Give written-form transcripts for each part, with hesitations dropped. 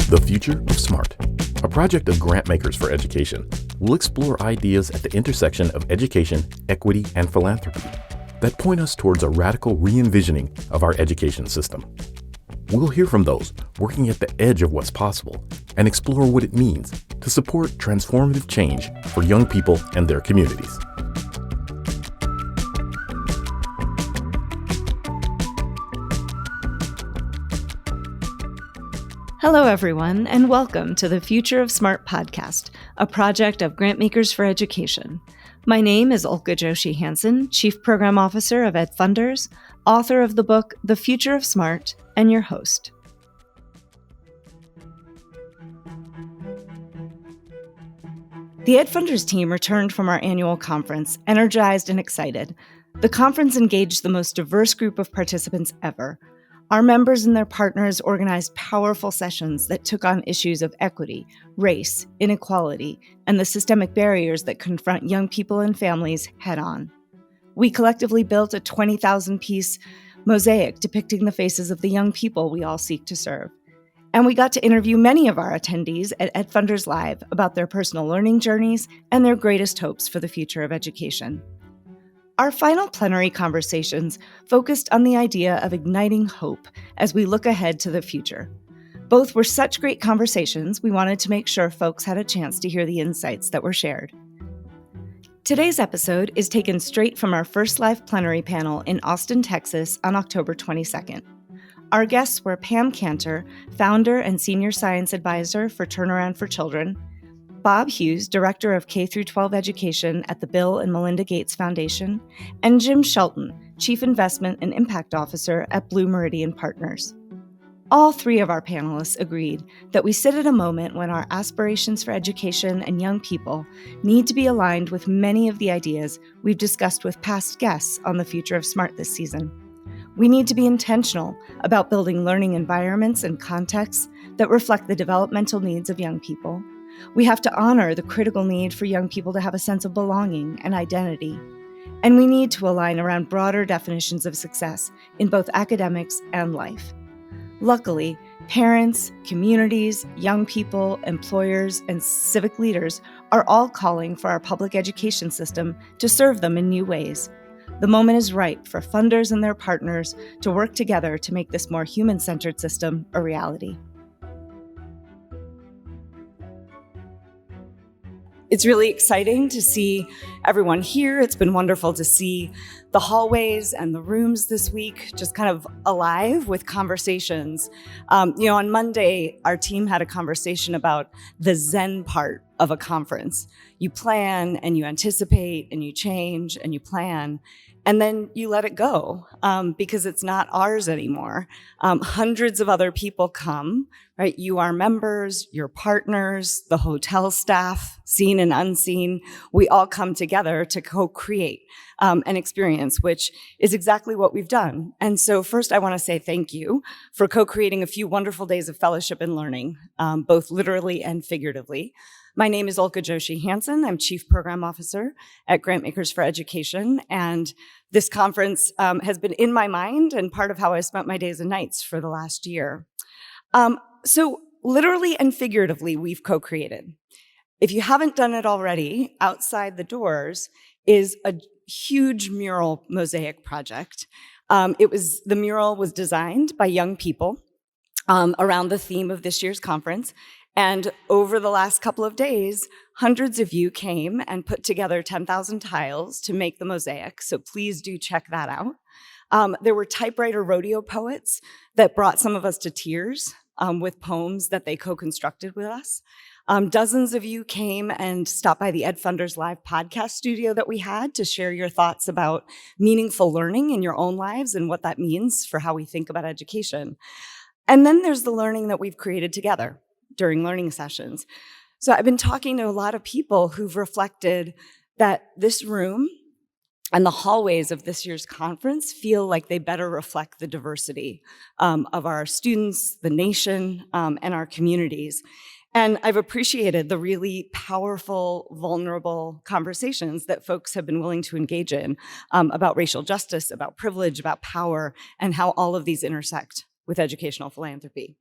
The Future of Smart, a project of Grantmakers for Education, will explore ideas at the intersection of education, equity, and philanthropy that point us towards a radical re-envisioning of our education system. We'll hear from those working at the edge of what's possible and explore what it means to support transformative change for young people and their communities. Hello, everyone, and welcome to the Future of Smart podcast, a project of Grantmakers for Education. My name is Olka Joshi Hansen, Chief Program Officer of Ed Funders, author of the book The Future of Smart, and your host. The Ed Funders team returned from our annual conference, energized and excited. The conference engaged the most diverse group of participants ever. Our members and their partners organized powerful sessions that took on issues of equity, race, inequality, and the systemic barriers that confront young people and families head-on. We collectively built a 20,000-piece mosaic depicting the faces of the young people we all seek to serve. And we got to interview many of our attendees at Ed Funders Live about their personal learning journeys and their greatest hopes for the future of education. Our final plenary conversations focused on the idea of igniting hope as we look ahead to the future. Both were such great conversations, we wanted to make sure folks had a chance to hear the insights that were shared. Today's episode is taken straight from our first live plenary panel in Austin, Texas on October 22nd. Our guests were Pam Cantor, founder and senior science advisor for Turnaround for Children, Bob Hughes, Director of K-12 Education at the Bill and Melinda Gates Foundation, and Jim Shelton, Chief Investment and Impact Officer at Blue Meridian Partners. All three of our panelists agreed that we sit at a moment when our aspirations for education and young people need to be aligned with many of the ideas we've discussed with past guests on the Future of Smart this season. We need to be intentional about building learning environments and contexts that reflect the developmental needs of young people. We have to honor the critical need for young people to have a sense of belonging and identity. And we need to align around broader definitions of success in both academics and life. Luckily, parents, communities, young people, employers, and civic leaders are all calling for our public education system to serve them in new ways. The moment is right for funders and their partners to work together to make this more human-centered system a reality. It's really exciting to see everyone here. It's been wonderful to see the hallways and the rooms this week just kind of alive with conversations. On Monday, our team had a conversation about the Zen part of a conference. You plan and you anticipate and you change and you plan. And then you let it go because it's not ours anymore. Hundreds of other people come, right? You are members, your partners, the hotel staff, seen and unseen. We all come together to co-create an experience, which is exactly what we've done. And so first, I want to say thank you for co-creating a few wonderful days of fellowship and learning, both literally and figuratively. My name is Olka Joshi Hansen. I'm Chief Program Officer at Grantmakers for Education, and this conference has been in my mind and part of how I spent my days and nights for the last year. So literally and figuratively, we've co-created. If you haven't done it already, outside the doors is a huge mural mosaic project. The mural was designed by young people around the theme of this year's conference. And over the last couple of days, hundreds of you came and put together 10,000 tiles to make the mosaic, so please do check that out. There were typewriter rodeo poets that brought some of us to tears with poems that they co-constructed with us. Dozens of you came and stopped by the Ed Funders Live podcast studio that we had to share your thoughts about meaningful learning in your own lives and what that means for how we think about education. And then there's the learning that we've created together during learning sessions. So I've been talking to a lot of people who've reflected that this room and the hallways of this year's conference feel like they better reflect the diversity of our students, the nation, and our communities. And I've appreciated the really powerful, vulnerable conversations that folks have been willing to engage in about racial justice, about privilege, about power, and how all of these intersect with educational philanthropy.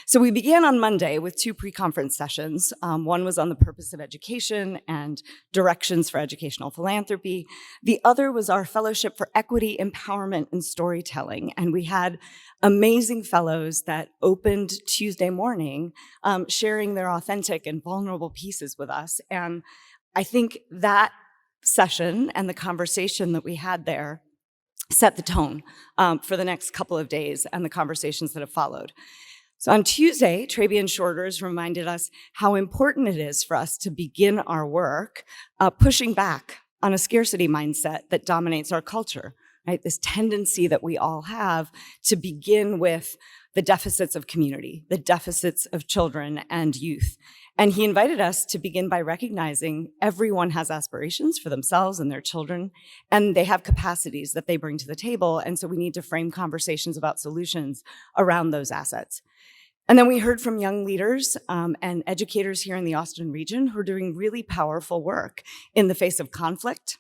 So we began on Monday with 2 pre-conference sessions. One was on the purpose of education and directions for educational philanthropy. The other was our fellowship for equity, empowerment, and storytelling. And we had amazing fellows that opened Tuesday morning, sharing their authentic and vulnerable pieces with us. And I think that session and the conversation that we had there set the tone for the next couple of days and the conversations that have followed. So on Tuesday, Trabian Shorters reminded us how important it is for us to begin our work pushing back on a scarcity mindset that dominates our culture, right? This tendency that we all have to begin with the deficits of community, the deficits of children and youth. And he invited us to begin by recognizing everyone has aspirations for themselves and their children, and they have capacities that they bring to the table. And so we need to frame conversations about solutions around those assets. And then we heard from young leaders and educators here in the Austin region who are doing really powerful work in the face of conflict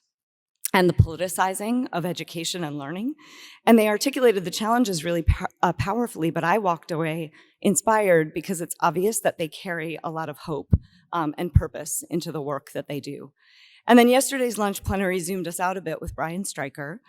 and the politicizing of education and learning. And they articulated the challenges really powerfully, but I walked away inspired because it's obvious that they carry a lot of hope and purpose into the work that they do. And then yesterday's lunch plenary zoomed us out a bit with Brian Stryker,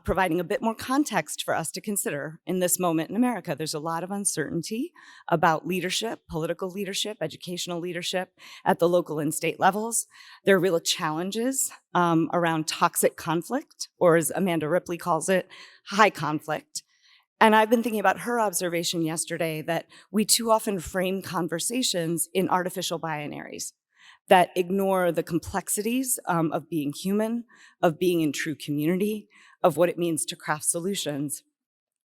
providing a bit more context for us to consider in this moment in America. There's a lot of uncertainty about leadership, political leadership, educational leadership at the local and state levels. There are real challenges around toxic conflict, or as Amanda Ripley calls it, high conflict. And I've been thinking about her observation yesterday that we too often frame conversations in artificial binaries that ignore the complexities of being human, of being in true community, of what it means to craft solutions.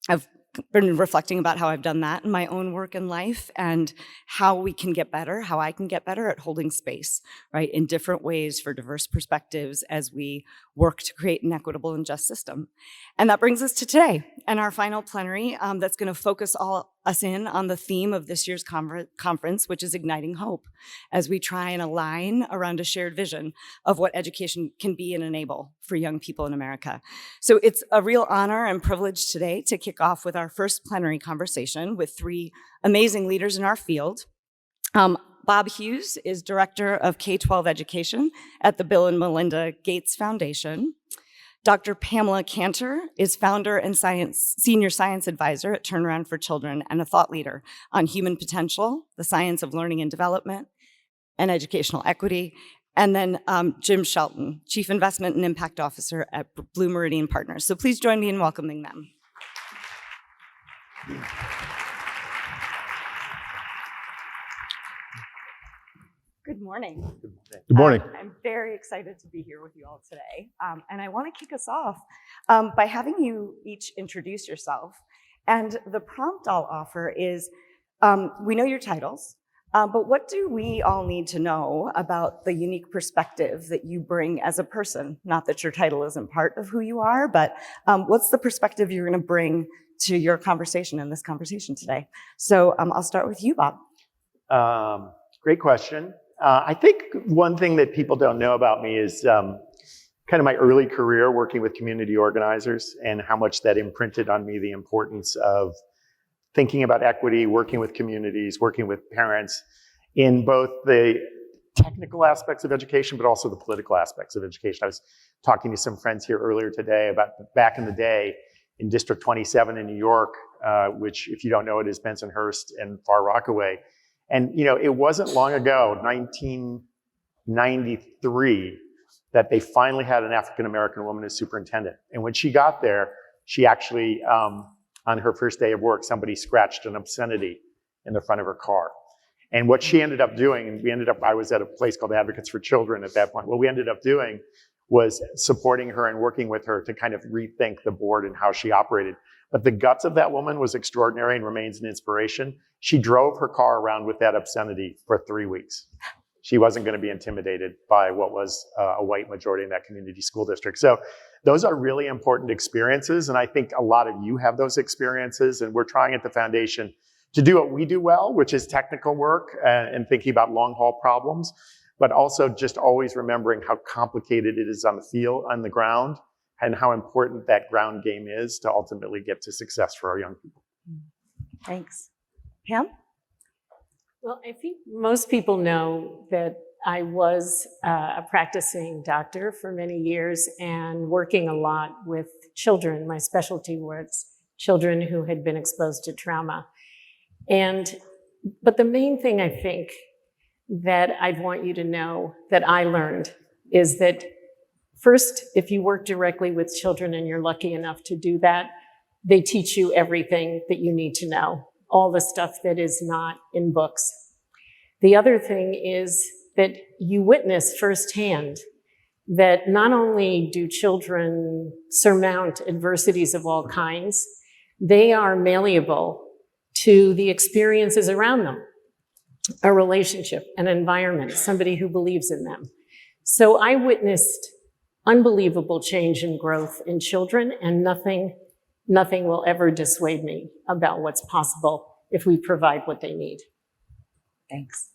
I've been reflecting about how I've done that in my own work and life and how we can get better, how I can get better at holding space, right, in different ways for diverse perspectives as we work to create an equitable and just system. And that brings us to today and our final plenary that's going to focus us in on the theme of this year's conference, which is igniting hope, as we try and align around a shared vision of what education can be and enable for young people in America. So it's a real honor and privilege today to kick off with our first plenary conversation with 3 amazing leaders in our field. Bob Hughes is Director of K-12 Education at the Bill and Melinda Gates Foundation. Dr. Pamela Cantor is founder and senior science advisor at Turnaround for Children and a thought leader on human potential, the science of learning and development, and educational equity. And then Jim Shelton, Chief Investment and Impact Officer at Blue Meridian Partners. So please join me in welcoming them. Good morning. Good morning. I'm very excited to be here with you all today. And I want to kick us off by having you each introduce yourself. And the prompt I'll offer is, we know your titles, but what do we all need to know about the unique perspective that you bring as a person? Not that your title isn't part of who you are, but what's the perspective you're going to bring to your conversation in this conversation today? So I'll start with you, Bob. Great question. I think one thing that people don't know about me is kind of my early career working with community organizers and how much that imprinted on me the importance of thinking about equity, working with communities, working with parents in both the technical aspects of education, but also the political aspects of education. I was talking to some friends here earlier today about back in the day in District 27 in New York, which if you don't know it is Bensonhurst and Far Rockaway. And you know, it wasn't long ago, 1993, that they finally had an African-American woman as superintendent. And when she got there, she actually, on her first day of work, somebody scratched an obscenity in the front of her car. And what she ended up doing, and I was at a place called Advocates for Children at that point. What we ended up doing was supporting her and working with her to kind of rethink the board and how she operated. But the guts of that woman was extraordinary and remains an inspiration. She drove her car around with that obscenity for 3 weeks. She wasn't going to be intimidated by what was a white majority in that community school district. So those are really important experiences. And I think a lot of you have those experiences. And we're trying at the foundation to do what we do well, which is technical work and thinking about long haul problems, but also just always remembering how complicated it is on the field, on the ground, and how important that ground game is to ultimately get to success for our young people. Thanks. Pam? Well, I think most people know that I was a practicing doctor for many years and working a lot with children. My specialty was children who had been exposed to trauma. But the main thing I think that I'd want you to know that I learned is that first, if you work directly with children and you're lucky enough to do that, they teach you everything that you need to know, all the stuff that is not in books. The other thing is that you witness firsthand that not only do children surmount adversities of all kinds, they are malleable to the experiences around them, a relationship, an environment, somebody who believes in them. So I witnessed unbelievable change and growth in children, and nothing will ever dissuade me about what's possible if we provide what they need. Thanks.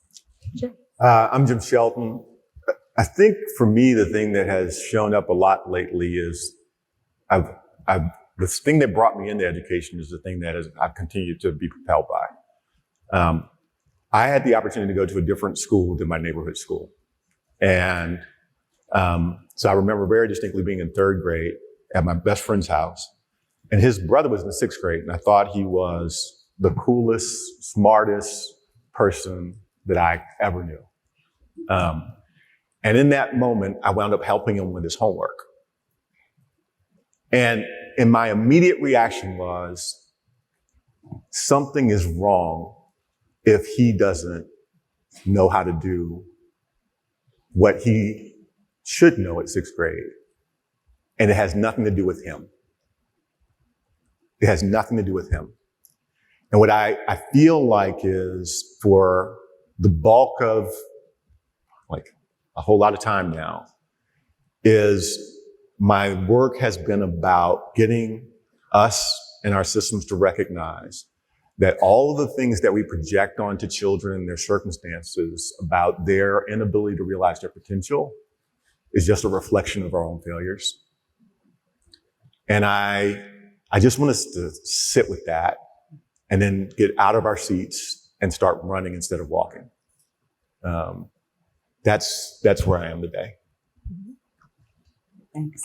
Jim. I'm Jim Shelton. I think for me, the thing that has shown up a lot lately is the thing that brought me into education is the thing that I've continued to be propelled by. I had the opportunity to go to a different school than my neighborhood school. And so I remember very distinctly being in third grade at my best friend's house. And his brother was in the sixth grade. And I thought he was the coolest, smartest person that I ever knew. And in that moment, I wound up helping him with his homework. And my immediate reaction was, something is wrong if he doesn't know how to do what he should know at sixth grade. And it has nothing to do with him. It has nothing to do with him. And what I feel like is for the bulk of like a whole lot of time now is my work has been about getting us and our systems to recognize that all of the things that we project onto children and their circumstances about their inability to realize their potential is just a reflection of our own failures. And I just want us to sit with that and then get out of our seats and start running instead of walking. That's where I am today. Thanks.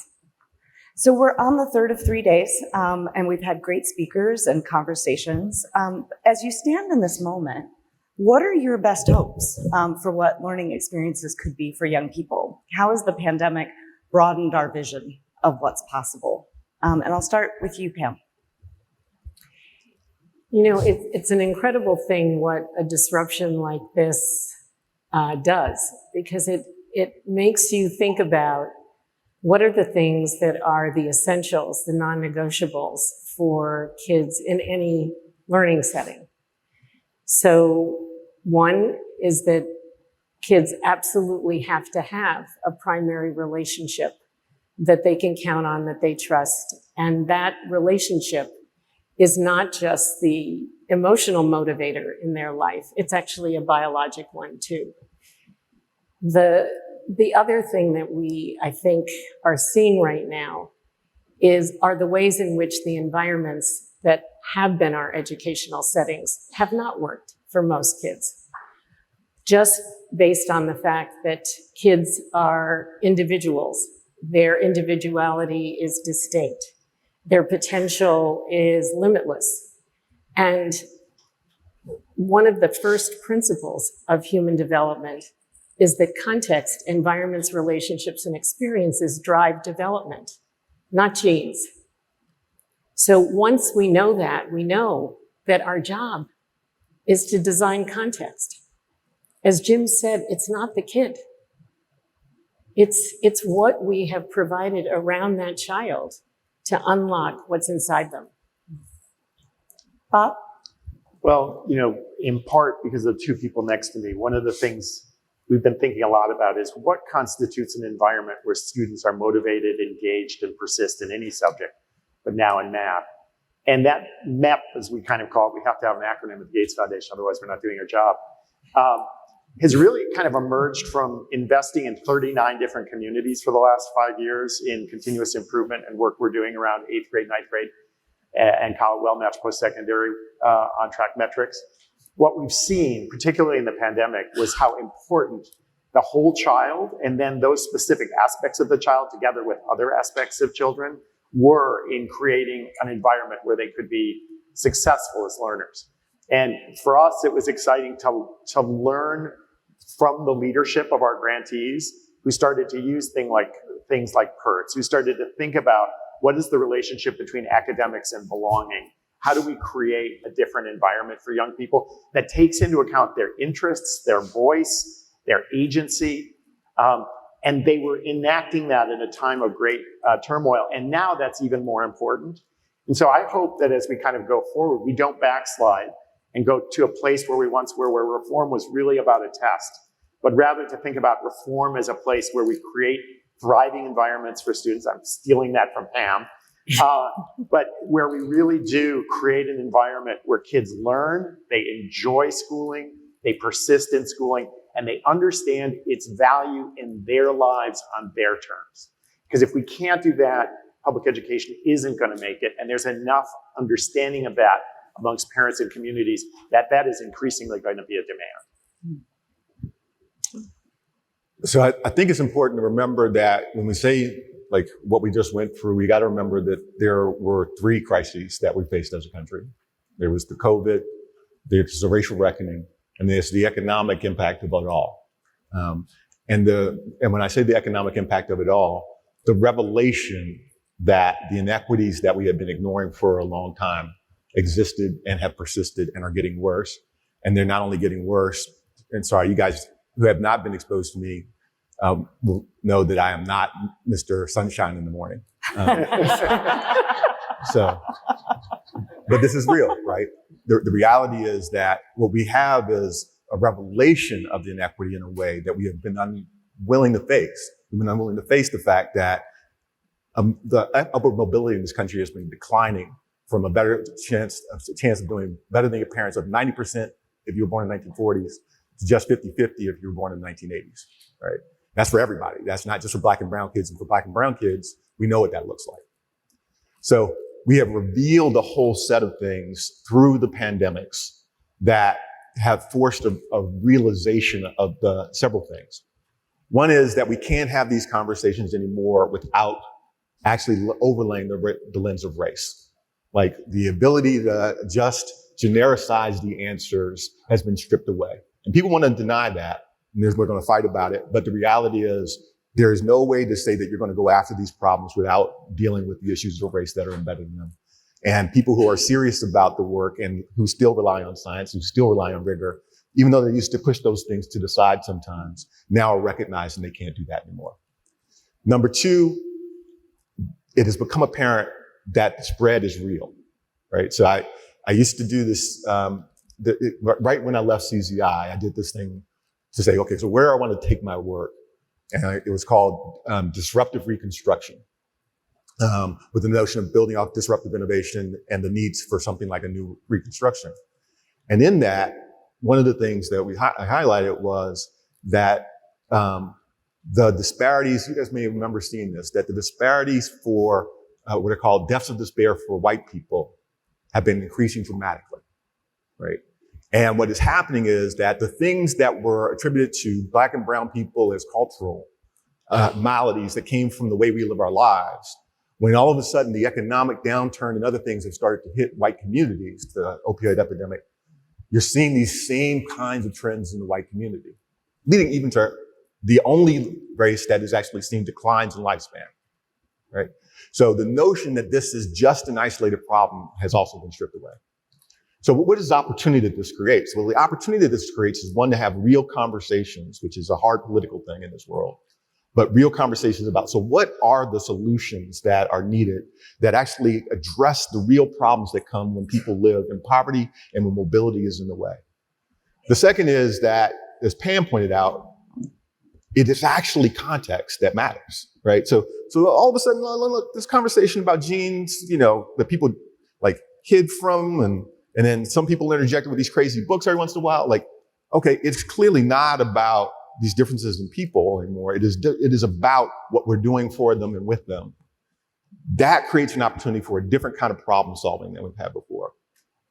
So we're on the third of 3 days, and we've had great speakers and conversations. As you stand in this moment, what are your best hopes for what learning experiences could be for young people? How has the pandemic broadened our vision of what's possible? And I'll start with you, Pam. You know, it's an incredible thing what a disruption like this does, because it makes you think about what are the things that are the essentials, the non-negotiables for kids in any learning setting. So one is that kids absolutely have to have a primary relationship that they can count on, that they trust. And that relationship is not just the emotional motivator in their life. It's actually a biologic one too. The other thing that we, I think, are seeing right now are the ways in which the environments that have been our educational settings have not worked for most kids. Just based on the fact that kids are individuals. Their individuality is distinct. Their potential is limitless. And one of the first principles of human development is that context, environments, relationships, and experiences drive development, not genes. So once we know that our job is to design context. As Jim said, it's not the kid. It's what we have provided around that child to unlock what's inside them. Bob? Well, in part because of the two people next to me, one of the things we've been thinking a lot about is what constitutes an environment where students are motivated, engaged, and persist in any subject, but now in math. And that MEP, as we kind of call it, we have to have an acronym at the Gates Foundation, otherwise we're not doing our job, has really kind of emerged from investing in 39 different communities for the last 5 years in continuous improvement and work we're doing around 8th grade, 9th grade. and well-matched post-secondary on-track metrics. What we've seen, particularly in the pandemic, was how important the whole child and then those specific aspects of the child together with other aspects of children were in creating an environment where they could be successful as learners. And for us, it was exciting to learn from the leadership of our grantees who started to use things like PERTs, who started to think about what is the relationship between academics and belonging? How do we create a different environment for young people that takes into account their interests, their voice, their agency? And they were enacting that in a time of great turmoil. And now that's even more important. And so I hope that as we kind of go forward, we don't backslide and go to a place where we once were, where reform was really about a test, but rather to think about reform as a place where we create thriving environments for students. I'm stealing that from Pam. But where we really do create an environment where kids learn, they enjoy schooling, they persist in schooling, and they understand its value in their lives on their terms. Because if we can't do that, public education isn't going to make it. And there's enough understanding of that amongst parents and communities that is increasingly going to be a demand. So I think it's important to remember that when we say like what we just went through, we got to remember that there were 3 crises that we faced as a country. There was the COVID, there's the racial reckoning, and there's the economic impact of it all. And when I say the economic impact of it all, the revelation that the inequities that we have been ignoring for a long time existed and have persisted and are getting worse. And they're not only getting worse, and sorry, you guys who have not been exposed to me will know that I am not Mr. Sunshine in the morning. But this is real, right? The reality is that what we have is a revelation of the inequity in a way that we have been unwilling to face. We've been unwilling to face the fact that the upward mobility in this country has been declining from a better chance of doing better than your parents of 90% if you were born in the 1940s to just 50-50 if you were born in the 1980s, right? That's for everybody. That's not just for black and brown kids. And for black and brown kids, we know what that looks like. So we have revealed a whole set of things through the pandemics that have forced a realization of the several things. One is that we can't have these conversations anymore without actually overlaying the lens of race. Like the ability to just genericize the answers has been stripped away. And people want to deny that, and we're going to fight about it. But the reality is there is no way to say that you're going to go after these problems without dealing with the issues of race that are embedded in them. And people who are serious about the work and who still rely on science, who still rely on rigor, even though they used to push those things to the side sometimes, now are recognizing they can't do that anymore. Number 2, it has become apparent that the spread is real, right? So I used to do this, right when I left CZI, I did this thing to say, okay, so where I want to take my work. And it was called disruptive reconstruction, with the notion of building out disruptive innovation and the needs for something like a new reconstruction. And in that, one of the things that I highlighted was that the disparities, you guys may remember seeing this, that the disparities for what are called deaths of despair for white people have been increasing dramatically, right? And what is happening is that the things that were attributed to black and brown people as cultural maladies that came from the way we live our lives, when all of a sudden the economic downturn and other things have started to hit white communities, the opioid epidemic, you're seeing these same kinds of trends in the white community, leading even to the only race that has actually seen declines in lifespan, right? So the notion that this is just an isolated problem has also been stripped away. So what is the opportunity that this creates? Well, the opportunity that this creates is, one, to have real conversations, which is a hard political thing in this world, but real conversations about, so what are the solutions that are needed that actually address the real problems that come when people live in poverty and when mobility is in the way? The second is that, as Pam pointed out, it is actually context that matters, right? So all of a sudden, look, this conversation about genes, that people like hid from, and then some people interjected with these crazy books every once in a while. Like, okay, it's clearly not about these differences in people anymore. It is about what we're doing for them and with them. that creates an opportunity for a different kind of problem solving than we've had before.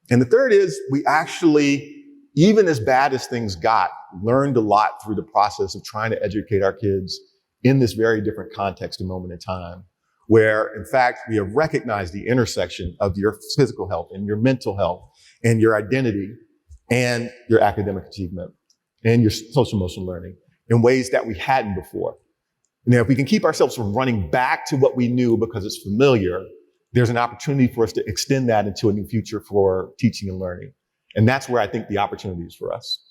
And the third is we actually, even as bad as things got, learned a lot through the process of trying to educate our kids in this very different context and moment in time, where in fact we have recognized the intersection of your physical health and your mental health and your identity and your academic achievement and your social emotional learning in ways that we hadn't before. Now, if we can keep ourselves from running back to what we knew because it's familiar, there's an opportunity for us to extend that into a new future for teaching and learning. And that's where I think the opportunity is for us.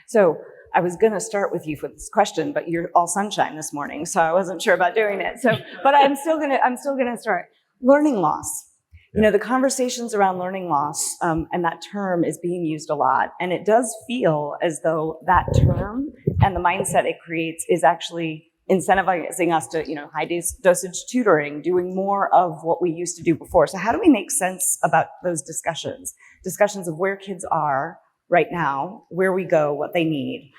So I was going to start with you for this question, but you're all sunshine this morning, so I wasn't sure about doing it. But I'm still going to start. Learning loss. You know, the conversations around learning loss, and that term is being used a lot. And it does feel as though that term and the mindset it creates is actually incentivizing us to, high dosage tutoring, doing more of what we used to do before. So how do we make sense about those discussions of where kids are right now, where we go, what they need?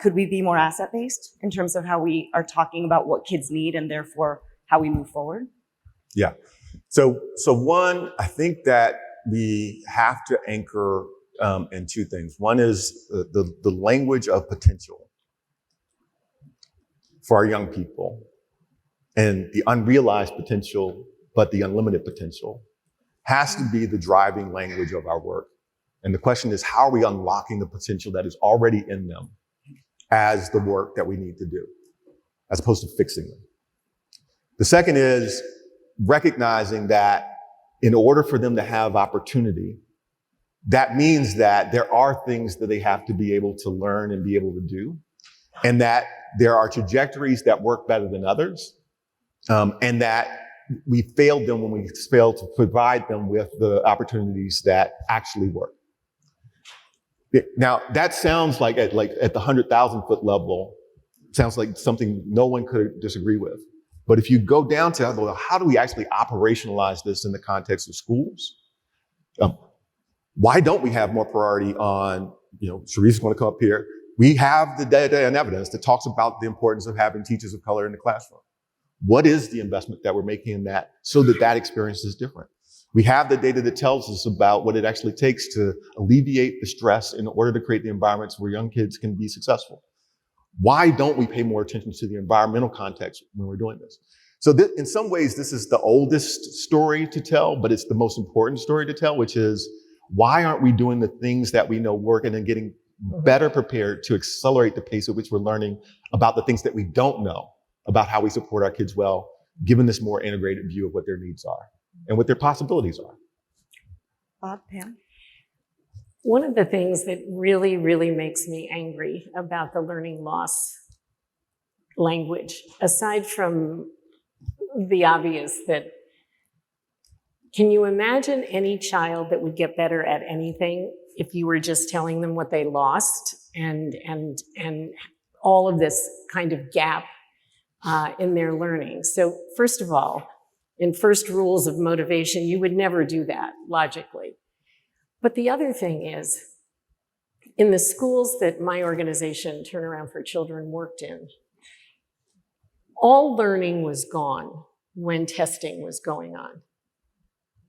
Could we be more asset-based in terms of how we are talking about what kids need and therefore how we move forward? Yeah. So one, I think that we have to anchor in two things. One is the language of potential for our young people and the unrealized potential, but the unlimited potential has to be the driving language of our work. And the question is, how are we unlocking the potential that is already in them as the work that we need to do, as opposed to fixing them? The second is recognizing that in order for them to have opportunity, that means that there are things that they have to be able to learn and be able to do, and that there are trajectories that work better than others, and that we failed them when we failed to provide them with the opportunities that actually work. Now, that sounds like at the 100,000 foot level, sounds like something no one could disagree with. But if you go down to, well, how do we actually operationalize this in the context of schools? Why don't we have more priority on, Sharice's going to come up here. We have the data and evidence that talks about the importance of having teachers of color in the classroom. What is the investment that we're making in that so that that experience is different? We have the data that tells us about what it actually takes to alleviate the stress in order to create the environments where young kids can be successful. Why don't we pay more attention to the environmental context when we're doing this? So in some ways, this is the oldest story to tell, but it's the most important story to tell, which is why aren't we doing the things that we know work and then getting better prepared to accelerate the pace at which we're learning about the things that we don't know about how we support our kids well, given this more integrated view of what their needs are and what their possibilities are. Bob, Pam? One of the things that really, really makes me angry about the learning loss language, aside from the obvious that, can you imagine any child that would get better at anything if you were just telling them what they lost and all of this kind of gap in their learning? So first of all, in first rules of motivation, you would never do that logically. But the other thing is, in the schools that my organization, Turnaround for Children, worked in, all learning was gone when testing was going on.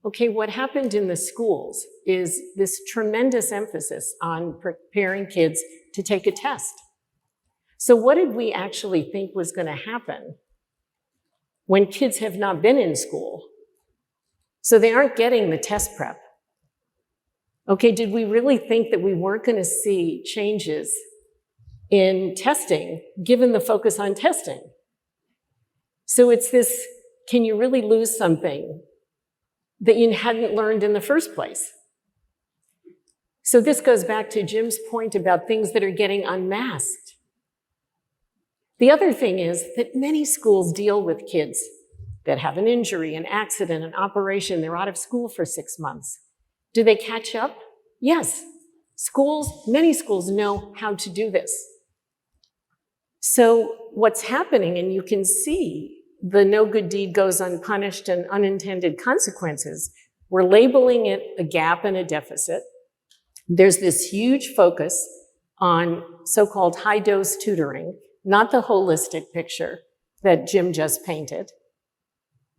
Okay, what happened in the schools is this tremendous emphasis on preparing kids to take a test. So what did we actually think was going to happen when kids have not been in school? So they aren't getting the test prep. Okay, did we really think that we weren't going to see changes in testing given the focus on testing? So it's this, can you really lose something that you hadn't learned in the first place? So this goes back to Jim's point about things that are getting unmasked. The other thing is that many schools deal with kids that have an injury, an accident, an operation, they're out of school for 6 months. Do they catch up? Yes. Many schools know how to do this. So what's happening, and you can see the no good deed goes unpunished and unintended consequences, we're labeling it a gap and a deficit. There's this huge focus on so-called high-dose tutoring, not the holistic picture that Jim just painted.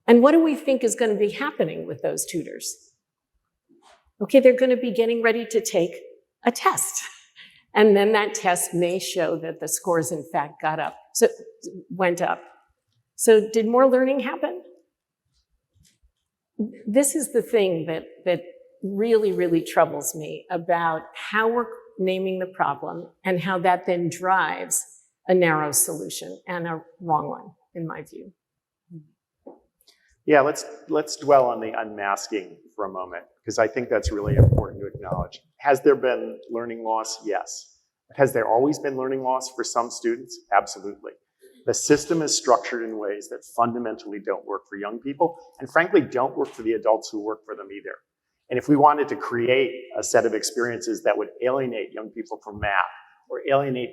And what do we think is going to be happening with those tutors? Okay, they're going to be getting ready to take a test. And then that test may show that the scores, in fact, went up. So did more learning happen? This is the thing that really, really troubles me about how we're naming the problem and how that then drives a narrow solution and a wrong one, in my view. Yeah, let's dwell on the unmasking for a moment, because I think that's really important to acknowledge. Has there been learning loss? Yes. Has there always been learning loss for some students? Absolutely. The system is structured in ways that fundamentally don't work for young people, and frankly, don't work for the adults who work for them either. And if we wanted to create a set of experiences that would alienate young people from math or alienate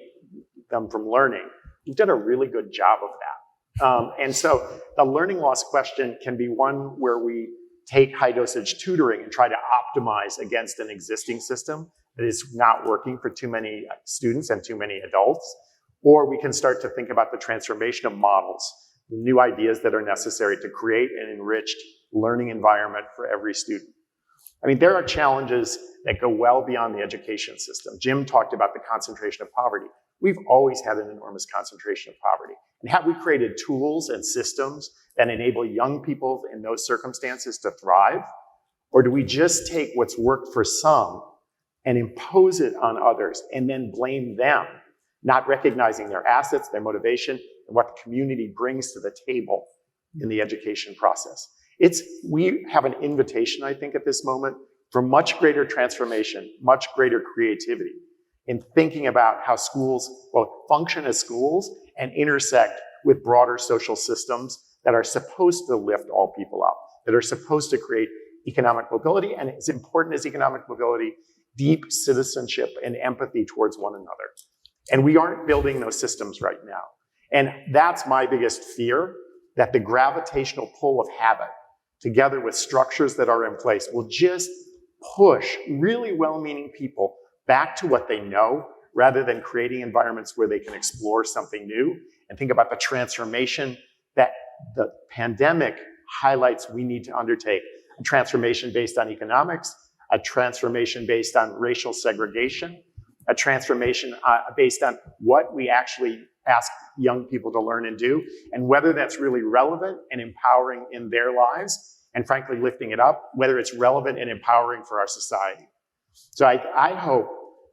them from learning, we've done a really good job of that. And so the learning loss question can be one where we take high dosage tutoring and try to optimize against an existing system that is not working for too many students and too many adults. Or we can start to think about the transformation of models, the new ideas that are necessary to create an enriched learning environment for every student. I mean, there are challenges that go well beyond the education system. Jim talked about the concentration of poverty. We've always had an enormous concentration of poverty. And have we created tools and systems that enable young people in those circumstances to thrive? Or do we just take what's worked for some and impose it on others and then blame them, not recognizing their assets, their motivation, and what the community brings to the table in the education process? We have an invitation, I think, at this moment for much greater transformation, much greater creativity in thinking about how schools function as schools and intersect with broader social systems that are supposed to lift all people up, that are supposed to create economic mobility, and as important as economic mobility, deep citizenship and empathy towards one another. And we aren't building those systems right now. And that's my biggest fear, that the gravitational pull of habit, together with structures that are in place, will just push really well-meaning people back to what they know, rather than creating environments where they can explore something new and think about the transformation that the pandemic highlights we need to undertake. A transformation based on economics, a transformation based on racial segregation, a transformation based on what we actually ask young people to learn and do, and whether that's really relevant and empowering in their lives, and frankly, lifting it up, whether it's relevant and empowering for our society. So I hope,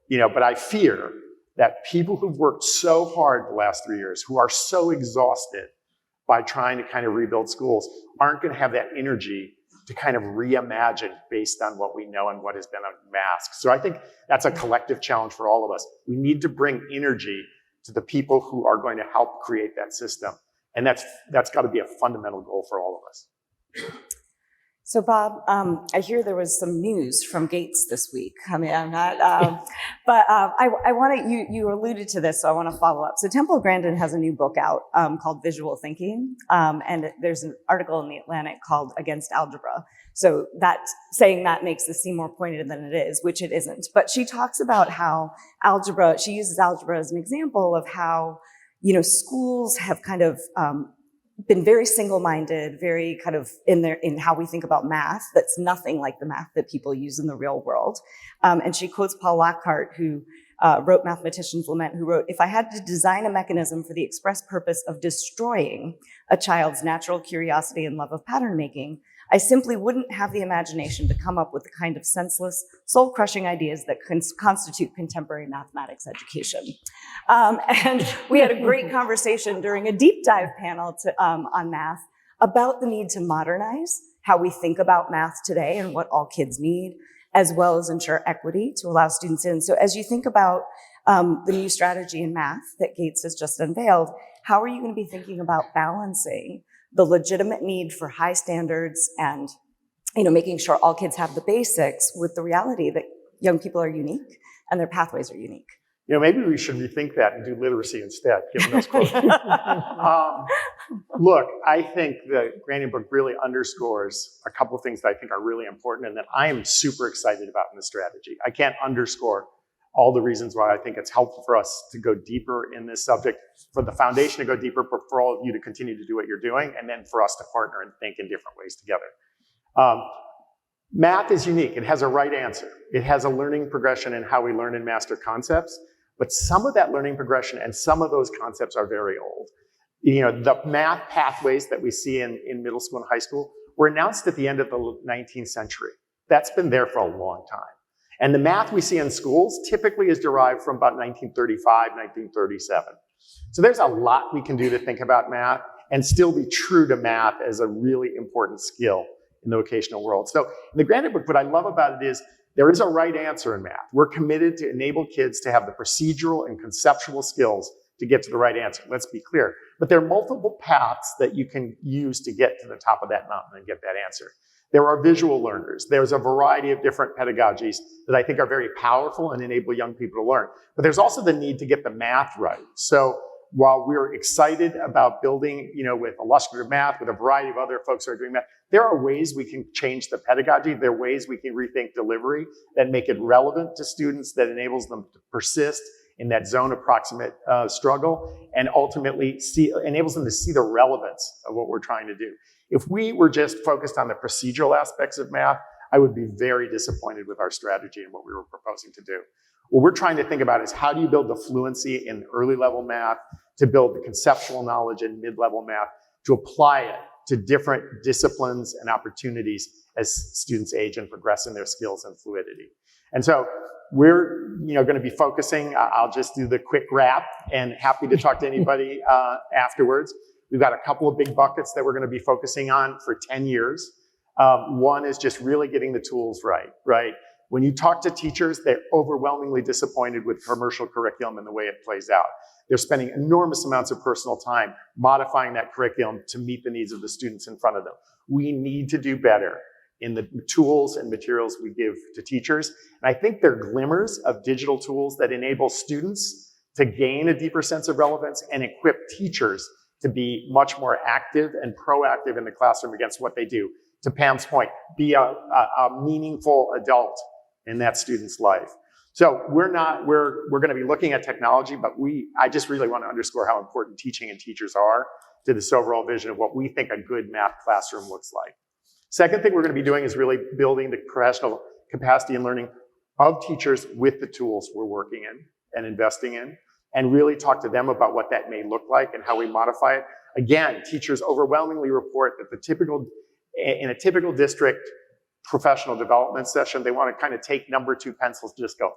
but I fear that people who've worked so hard the last 3 years, who are so exhausted by trying to kind of rebuild schools, aren't going to have that energy to kind of reimagine based on what we know and what has been unmasked. So I think that's a collective challenge for all of us. We need to bring energy to the people who are going to help create that system. And that's got to be a fundamental goal for all of us. So Bob, I hear there was some news from Gates this week. I mean, I'm not, but I want to, you alluded to this, so I want to follow up. So Temple Grandin has a new book out called Visual Thinking, and there's an article in The Atlantic called Against Algebra. So saying that makes this seem more pointed than it is, which it isn't. But she talks about how she uses algebra as an example of how, schools have kind of been very single-minded, very kind of in how we think about math. That's nothing like the math that people use in the real world. And she quotes Paul Lockhart, who wrote Mathematician's Lament, who wrote, "If I had to design a mechanism for the express purpose of destroying a child's natural curiosity and love of pattern making, I simply wouldn't have the imagination to come up with the kind of senseless, soul-crushing ideas that constitute contemporary mathematics education." And we had a great conversation during a deep dive panel on math about the need to modernize how we think about math today and what all kids need, as well as ensure equity to allow students in. So as you think about the new strategy in math that Gates has just unveiled, how are you going to be thinking about balancing the legitimate need for high standards and, making sure all kids have the basics with the reality that young people are unique and their pathways are unique? Maybe we should rethink that and do literacy instead, given those quotes. Look, I think the Grandin book really underscores a couple of things that I think are really important and that I am super excited about in the strategy. I can't underscore all the reasons why I think it's helpful for us to go deeper in this subject, for the foundation to go deeper, but for all of you to continue to do what you're doing, and then for us to partner and think in different ways together. Math is unique. It has a right answer. It has a learning progression in how we learn and master concepts, but some of that learning progression and some of those concepts are very old. The math pathways that we see in middle school and high school were announced at the end of the 19th century. That's been there for a long time. And the math we see in schools typically is derived from about 1935, 1937. So there's a lot we can do to think about math and still be true to math as a really important skill in the vocational world. So in the Granted book, what I love about it is there is a right answer in math. We're committed to enable kids to have the procedural and conceptual skills to get to the right answer. Let's be clear. But there are multiple paths that you can use to get to the top of that mountain and get that answer. There are visual learners. There's a variety of different pedagogies that I think are very powerful and enable young people to learn. But there's also the need to get the math right. So while we're excited about building, with illustrative math, with a variety of other folks who are doing math, there are ways we can change the pedagogy. There are ways we can rethink delivery that make it relevant to students, that enables them to persist in that zone of proximate struggle, and ultimately enables them to see the relevance of what we're trying to do. If we were just focused on the procedural aspects of math, I would be very disappointed with our strategy and what we were proposing to do. What we're trying to think about is how do you build the fluency in early level math, to build the conceptual knowledge in mid-level math, to apply it to different disciplines and opportunities as students age and progress in their skills and fluidity. And so we're going to be focusing, I'll just do the quick wrap, and happy to talk to anybody afterwards. We've got a couple of big buckets that we're going to be focusing on for 10 years. One is just really getting the tools right? When you talk to teachers, they're overwhelmingly disappointed with commercial curriculum and the way it plays out. They're spending enormous amounts of personal time modifying that curriculum to meet the needs of the students in front of them. We need to do better in the tools and materials we give to teachers. And I think there are glimmers of digital tools that enable students to gain a deeper sense of relevance and equip teachers to be much more active and proactive in the classroom against what they do. To Pam's point, be a meaningful adult in that student's life. So we're going to be looking at technology, but I just really want to underscore how important teaching and teachers are to this overall vision of what we think a good math classroom looks like. Second thing we're going to be doing is really building the professional capacity and learning of teachers with the tools we're working in and investing in, and really talk to them about what that may look like and how we modify it. Again, teachers overwhelmingly report that in a typical district professional development session, they want to kind of take number 2 pencils and just go,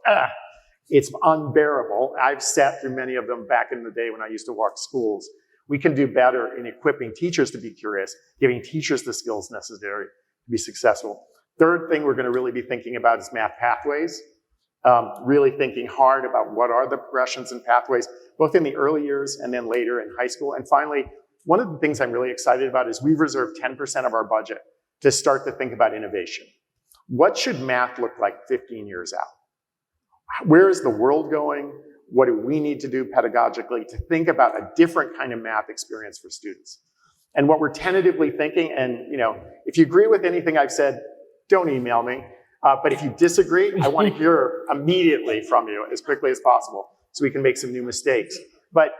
it's unbearable. I've sat through many of them back in the day when I used to walk schools. We can do better in equipping teachers to be curious, giving teachers the skills necessary to be successful. Third thing we're going to really be thinking about is math pathways. Really thinking hard about what are the progressions and pathways, both in the early years and then later in high school. And finally, one of the things I'm really excited about is we've reserved 10% of our budget to start to think about innovation. What should math look like 15 years out? Where is the world going? What do we need to do pedagogically to think about a different kind of math experience for students? And what we're tentatively thinking, and if you agree with anything I've said, don't email me. But if you disagree, I want to hear immediately from you as quickly as possible so we can make some new mistakes. But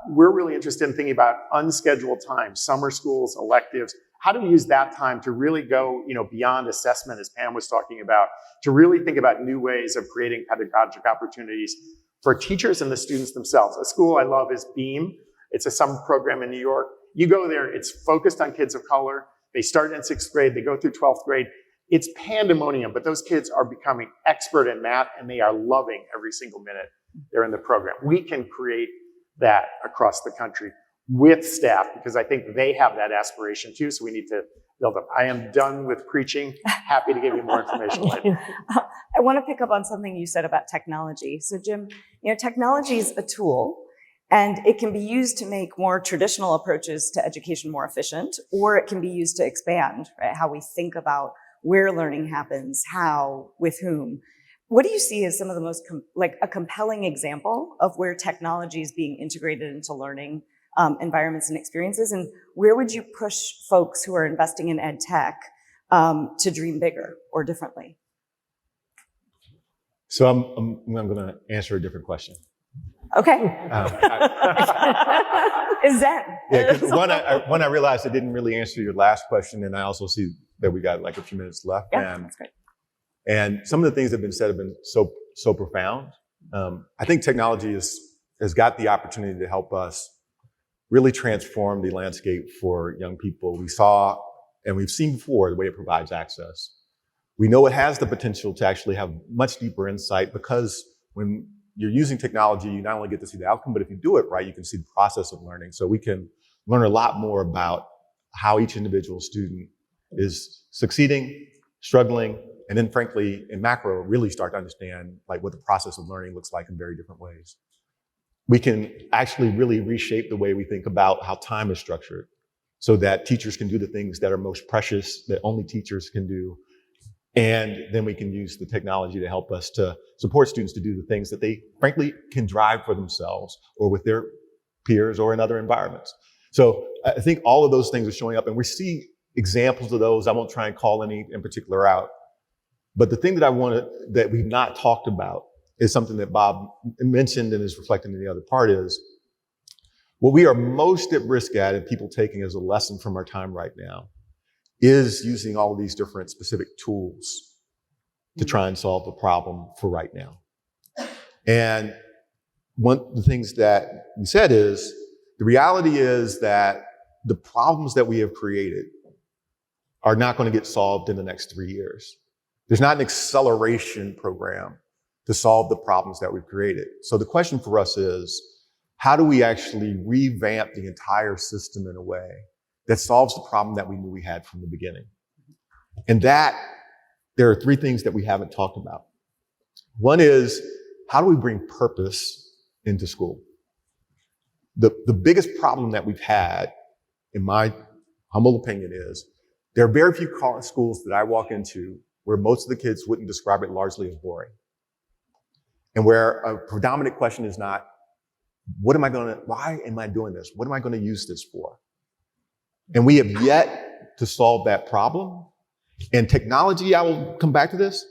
we're really interested in thinking about unscheduled time, summer schools, electives. How do we use that time to really go beyond assessment, as Pam was talking about, to really think about new ways of creating pedagogic opportunities for teachers and the students themselves? A school I love is Beam. It's a summer program in New York. You go there, it's focused on kids of color. They start in 6th grade, they go through 12th grade. It's pandemonium, but those kids are becoming expert in math and they are loving every single minute they're in the program. We can create that across the country with staff, because I think they have that aspiration too, so we need to build them. I am done with preaching. Happy to give you more information later. I want to pick up on something you said about technology. So Jim, technology is a tool, and it can be used to make more traditional approaches to education more efficient, or it can be used to expand, right? How we think about where learning happens, how, with whom. What do you see as some of the most, a compelling example of where technology is being integrated into learning environments and experiences? And where would you push folks who are investing in ed tech to dream bigger or differently? So I'm going to answer a different question. Okay. Is that? Yeah, because one, I realized I didn't really answer your last question, and I also see that we got like a few minutes left. Yeah, that's great. And some of the things that have been said have been so profound. I think technology has got the opportunity to help us really transform the landscape for young people. We saw, and we've seen before, the way it provides access. We know it has the potential to actually have much deeper insight, because when you're using technology, you not only get to see the outcome, but if you do it right, you can see the process of learning. So we can learn a lot more about how each individual student is succeeding, struggling, and then frankly, in macro, really start to understand like what the process of learning looks like in very different ways. We can actually really reshape the way we think about how time is structured, so that teachers can do the things that are most precious, that only teachers can do. And then we can use the technology to help us to support students to do the things that they frankly can drive for themselves or with their peers or in other environments. So I think all of those things are showing up, and we see examples of those. I won't try and call any in particular out. But the thing that we've not talked about is something that Bob mentioned and is reflected in the other part is what we are most at risk at, and people taking as a lesson from our time right now, is using all of these different specific tools to try and solve the problem for right now. And one of the things that we said is, the reality is that the problems that we have created are not going to get solved in the next 3 years. There's not an acceleration program to solve the problems that we've created. So the question for us is, how do we actually revamp the entire system in a way that solves the problem that we knew we had from the beginning? And that, there are three things that we haven't talked about. One is, how do we bring purpose into school? The biggest problem that we've had, in my humble opinion, is there are very few schools that I walk into where most of the kids wouldn't describe it largely as boring. And where a predominant question is not, why am I doing this? What am I going to use this for? And we have yet to solve that problem. And technology, I will come back to this,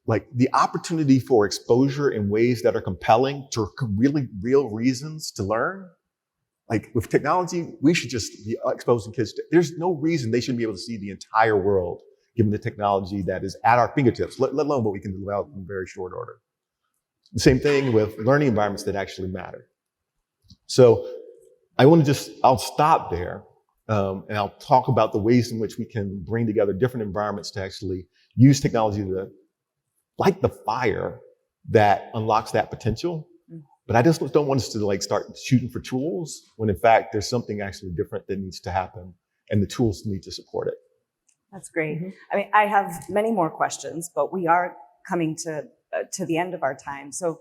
like the opportunity for exposure in ways that are compelling to really real reasons to learn. Like with technology, we should just be exposing kids to, there's no reason they shouldn't be able to see the entire world given the technology that is at our fingertips, let alone what we can develop in very short order. The same thing with learning environments that actually matter. So I'll stop there. And I'll talk about the ways in which we can bring together different environments to actually use technology to light the fire that unlocks that potential. But I just don't want us to like start shooting for tools when in fact there's something actually different that needs to happen, and the tools need to support it. That's great. I mean, I have many more questions, but we are coming to the end of our time. So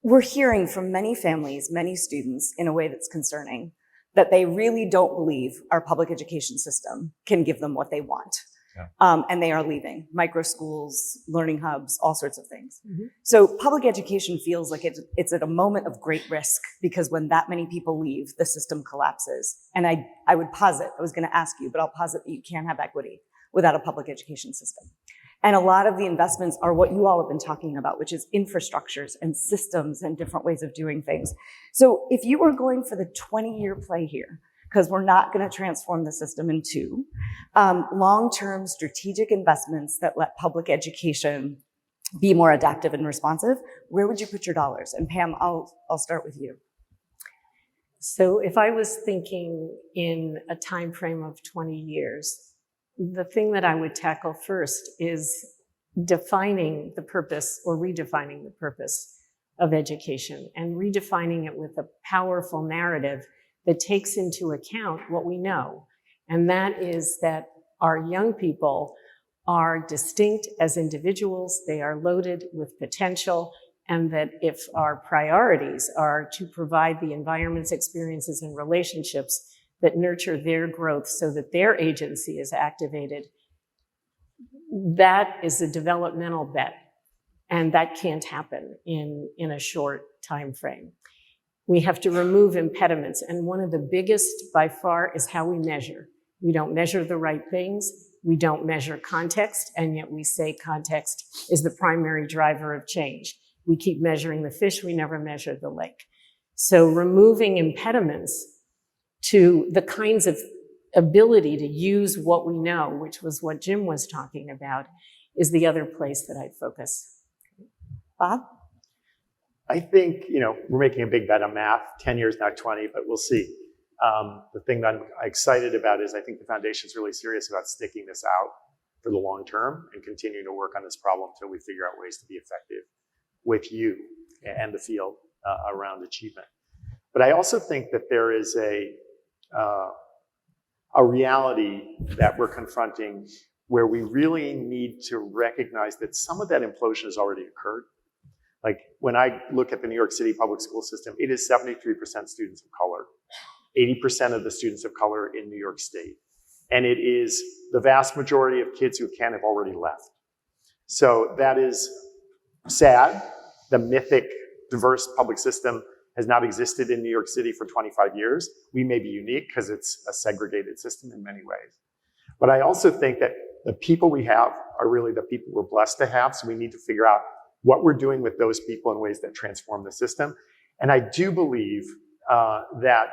we're hearing from many families, many students in a way that's concerning, that they really don't believe our public education system can give them what they want. Yeah. And they are leaving micro schools, learning hubs, all sorts of things. Mm-hmm. So public education feels like it's at a moment of great risk, because when that many people leave, the system collapses. And I would posit, I was going to ask you, but I'll posit that you can't have equity without a public education system. And a lot of the investments are what you all have been talking about, which is infrastructures and systems and different ways of doing things. So if you were going for the 20-year play here, because we're not going to transform the system in 2, long-term strategic investments that let public education be more adaptive and responsive, where would you put your dollars? And Pam, I'll start with you. So if I was thinking in a time frame of 20 years, the thing that I would tackle first is defining the purpose or redefining the purpose of education, and redefining it with a powerful narrative that takes into account what we know. And that is that our young people are distinct as individuals, they are loaded with potential, and that if our priorities are to provide the environments, experiences, and relationships that nurture their growth so that their agency is activated, that is a developmental bet. And that can't happen in a short time frame. We have to remove impediments. And one of the biggest by far is how we measure. We don't measure the right things. We don't measure context, and yet we say context is the primary driver of change. We keep measuring the fish, we never measure the lake. So removing impediments to the kinds of ability to use what we know, which was what Jim was talking about, is the other place that I'd focus. Bob? I think, we're making a big bet on math, 10 years, not 20, but we'll see. The thing that I'm excited about is I think the foundation's really serious about sticking this out for the long term and continuing to work on this problem until we figure out ways to be effective with you and the field around achievement. But I also think that there is a reality that we're confronting where we really need to recognize that some of that implosion has already occurred. Like when I look at the New York City public school system, it is 73% students of color, 80% of the students of color in New York State. And it is the vast majority of kids who can have already left. So that is sad. The mythic diverse public system has not existed in New York City for 25 years. We may be unique because it's a segregated system in many ways. But I also think that the people we have are really the people we're blessed to have. So we need to figure out what we're doing with those people in ways that transform the system. And I do believe that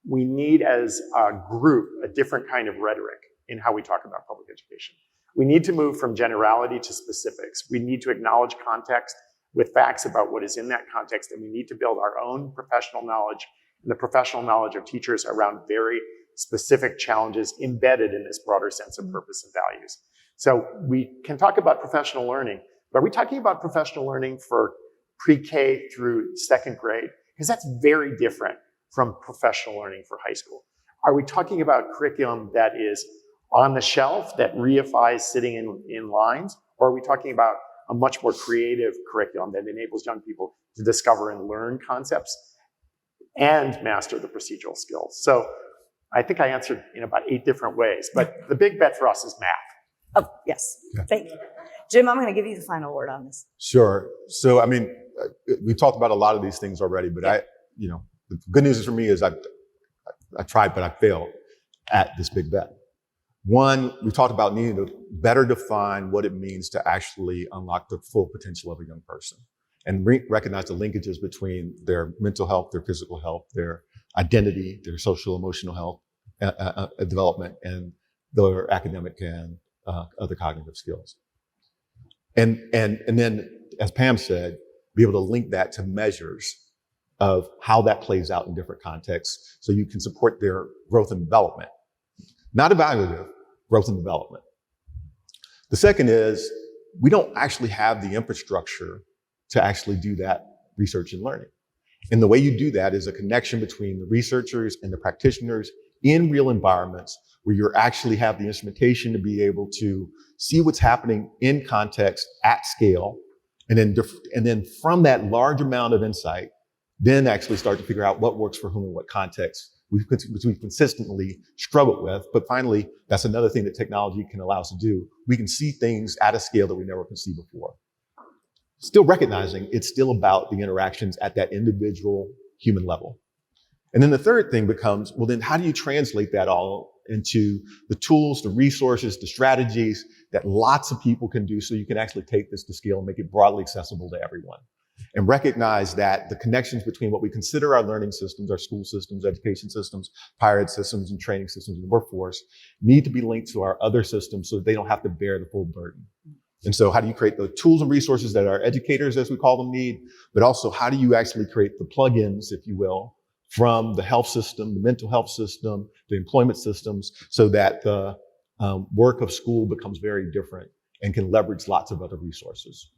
we need as a group a different kind of rhetoric in how we talk about public education. We need to move from generality to specifics. We need to acknowledge context with facts about what is in that context, and we need to build our own professional knowledge and the professional knowledge of teachers around very specific challenges embedded in this broader sense of purpose and values. So we can talk about professional learning, but are we talking about professional learning for pre-K through second grade? Because that's very different from professional learning for high school. Are we talking about curriculum that is on the shelf, that reifies sitting in lines? Or are we talking about a much more creative curriculum that enables young people to discover and learn concepts and master the procedural skills? So I think I answered in about 8 different ways, but the big bet for us is math. Oh, yes. Thank you. Jim, I'm going to give you the final word on this. Sure. So, I mean, we've talked about a lot of these things already, but the good news for me is I tried, but I failed at this big bet. One, we talked about needing to better define what it means to actually unlock the full potential of a young person and recognize the linkages between their mental health, their physical health, their identity, their social emotional health, development, and their academic and other cognitive skills. And then, as Pam said, be able to link that to measures of how that plays out in different contexts so you can support their growth and development. Not evaluative, growth and development. The second is we don't actually have the infrastructure to actually do that research and learning. And the way you do that is a connection between the researchers and the practitioners in real environments where you actually have the instrumentation to be able to see what's happening in context at scale. And then from that large amount of insight, then actually start to figure out what works for whom and what context we've consistently struggled with. But finally, that's another thing that technology can allow us to do. We can see things at a scale that we never could see before. Still recognizing it's still about the interactions at that individual human level. And then the third thing becomes, well, then how do you translate that all into the tools, the resources, the strategies that lots of people can do so you can actually take this to scale and make it broadly accessible to everyone? And recognize that the connections between what we consider our learning systems, our school systems, education systems, higher ed systems, and training systems in the workforce need to be linked to our other systems so that they don't have to bear the full burden. And so how do you create the tools and resources that our educators, as we call them, need, but also how do you actually create the plugins, if you will, from the health system, the mental health system, the employment systems, so that the work of school becomes very different and can leverage lots of other resources.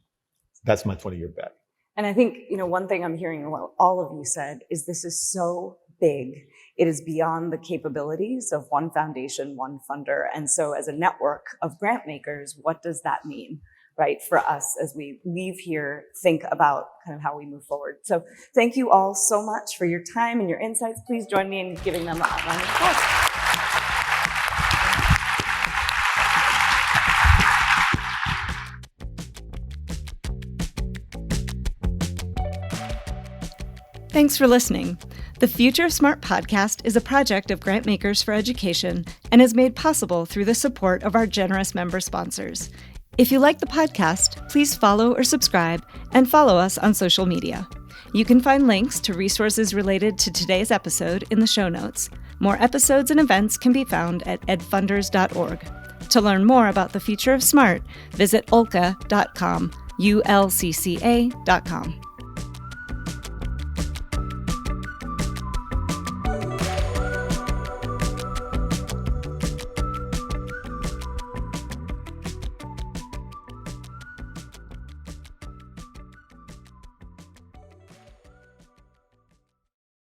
That's my 20-year bet. And I think, one thing I'm hearing what all of you said is this is so big. It is beyond the capabilities of one foundation, one funder. And so as a network of Grantmakers, what does that mean, right, for us as we leave here, think about kind of how we move forward. So thank you all so much for your time and your insights. Please join me in giving them a round of applause. Thanks for listening. The Future of Smart podcast is a project of Grantmakers for Education and is made possible through the support of our generous member sponsors. If you like the podcast, please follow or subscribe and follow us on social media. You can find links to resources related to today's episode in the show notes. More episodes and events can be found at edfunders.org. To learn more about the future of SMART, visit ulcca.com, ulcca.com.